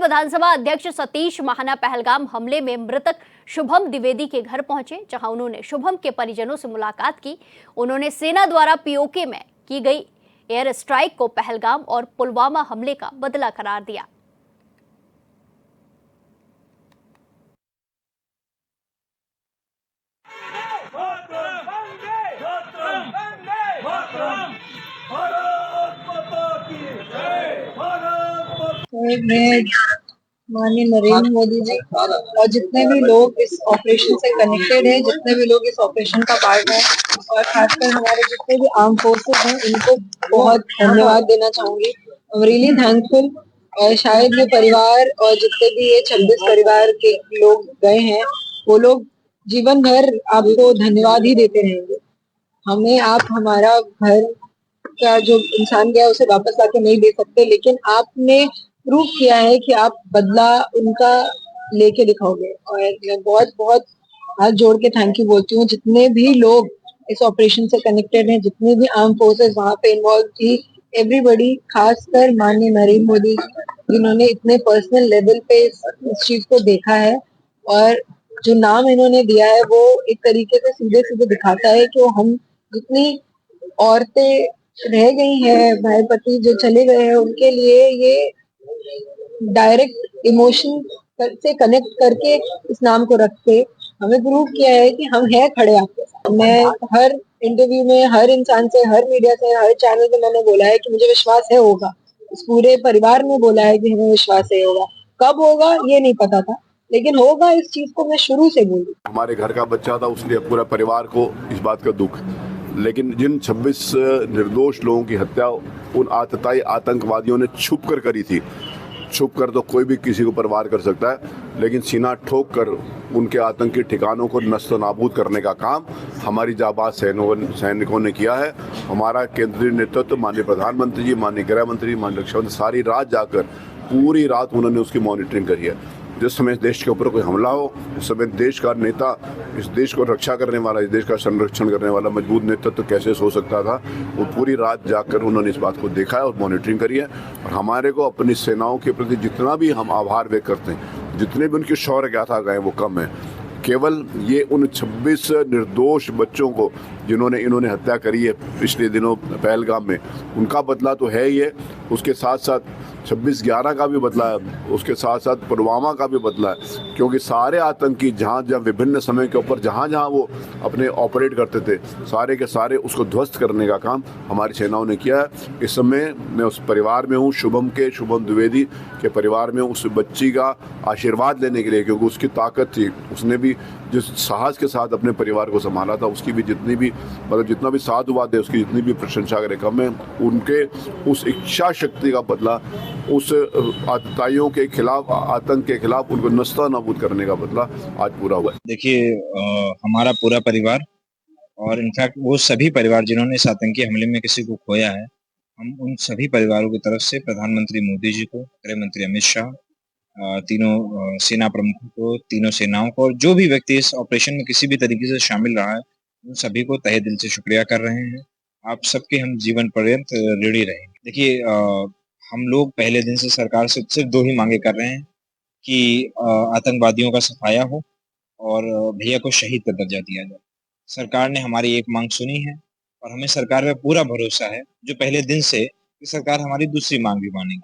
विधानसभा अध्यक्ष सतीश महाना पहलगाम हमले में मृतक शुभम द्विवेदी के घर पहुंचे, जहां उन्होंने शुभम के परिजनों से मुलाकात की। उन्होंने सेना द्वारा पीओके में की गई एयर स्ट्राइक को पहलगाम और पुलवामा हमले का बदला करार दिया। मैं माननीय नरेंद्र मोदी जी और जितने भी लोग इस ऑपरेशन से कनेक्टेड हैं, जितने भी लोग इस ऑपरेशन का पार्ट हैं और खासकर हमारे जितने भी आर्म फोर्सेस हैं, इनको बहुत धन्यवाद देना चाहूंगी। I am really thankful. और शायद ये परिवार और जितने भी ये 26 परिवार के लोग गए हैं, वो लोग जीवन भर आपको धन्यवाद ही देते रहेंगे। हमें आप हमारा घर का जो इंसान गया उसे वापस लाके नहीं दे सकते, लेकिन आपने प्रूव किया है कि आप बदला उनका लेके दिखाओगे। और मैं बहुत बहुत हाथ जोड़ के थैंक यू बोलती हूँ जितने भी लोग इस ऑपरेशन से कनेक्टेड हैं, जितने भी आर्म फोर्सेस वहां पे इन्वॉल्व थी, एवरीबडी, खासकर माननीय नरेंद्र मोदी जिन्होंने इतने पर्सनल लेवल पे इस चीज को देखा है। और जो नाम इन्होंने दिया है वो एक तरीके से सीधे सीधे दिखाता है कि हम जितनी औरतें रह गई हैं, भाई पति जो चले गए हैं, उनके लिए ये डायरेक्ट इमोशन से कनेक्ट करके इस नाम को रखते हमें प्रूव किया है कि हम हैं खड़े आपके साथ। मैं हर इंटरव्यू में हर इंसान से, हर मीडिया से, हर चैनल पे मैंने बोला है कि मुझे विश्वास है होगा। इस पूरे परिवार में बोला है कि हमें विश्वास है होगा। कब होगा ये नहीं पता था, लेकिन होगा, इस चीज को मैं शुरू से बोली। हमारे घर का बच्चा था, उसलिए पूरा परिवार को इस बात का दुख। लेकिन जिन 26 निर्दोष लोगों की हत्या उन आतताई आतंकवादियों ने छुप कर करी थी, छुप कर तो कोई भी किसी को पर वार कर सकता है, लेकिन सीना ठोक कर उनके आतंकी ठिकानों को नष्ट नाबूद करने का काम हमारी जाबाज सैनिकों ने किया है। हमारा केंद्रीय नेतृत्व, माननीय प्रधानमंत्री जी, माननीय गृह मंत्री, माननीय रक्षा मंत्री, सारी रात जाकर पूरी रात उन्होंने उसकी मॉनिटरिंग करी है। जिस समय देश के ऊपर कोई हमला हो, उस समय देश का नेता, इस देश को रक्षा करने वाला, इस देश का संरक्षण करने वाला मजबूत नेतृत्व कैसे हो सकता था, वो पूरी रात जाकर उन्होंने इस बात को देखा है और मॉनिटरिंग करी है। और हमारे को अपनी सेनाओं के प्रति जितना भी हम आभार व्यक्त करते हैं, जितने भी उनकी शौर्य गाथा गए वो कम है। केवल ये उन 26 निर्दोष बच्चों को जिन्होंने इन्होंने हत्या करी है पिछले दिनों पहलगाम में, उनका बदला तो है ही है, उसके साथ साथ 26/11 का भी बदला है, उसके साथ साथ पुलवामा का भी बदला है। क्योंकि सारे आतंकी जहाँ जहाँ विभिन्न समय के ऊपर जहाँ जहाँ वो अपने ऑपरेट करते थे, सारे के सारे उसको ध्वस्त करने का काम हमारी सेनाओं ने किया है। इस समय मैं उस परिवार में हूँ, शुभम द्विवेदी के परिवार में, उस बच्ची का आशीर्वाद लेने के लिए, क्योंकि उसकी ताकत थी, उसने भी जिस साहस के साथ अपने परिवार को संभाला था, उसकी भी जितनी भी मतलब जितना भी साधुवाद है, उसकी जितनी भी प्रशंसा करें कम है। उनके उस इच्छा शक्ति का बदला, उस आतताइयों के खिलाफ, आतंक के खिलाफ उनको नस्ता नाबूद करने का बदला आज पूरा हुआ है। देखिए, हमारा पूरा परिवार और इनफैक्ट वो सभी परिवार जिन्होंने इस आतंकी हमले में किसी को खोया है, हम उन सभी परिवारों की तरफ से प्रधानमंत्री मोदी जी को, गृह मंत्री अमित शाह, तीनों सेना प्रमुखों को, तीनों सेनाओं को, और जो भी व्यक्ति इस ऑपरेशन में किसी भी तरीके से शामिल रहा है, उन सभी को तहे दिल से शुक्रिया कर रहे हैं। आप सबके हम जीवन पर्यंत ऋणी रहेंगे। देखिए, हम लोग पहले दिन से सरकार से सिर्फ 2 ही मांगे कर रहे हैं कि आतंकवादियों का सफाया हो और भैया को शहीद का दर्जा दिया जाए। सरकार ने हमारी एक मांग सुनी है और हमें सरकार पे पूरा भरोसा है, जो पहले दिन से, कि सरकार हमारी दूसरी मांग भी मानेगी।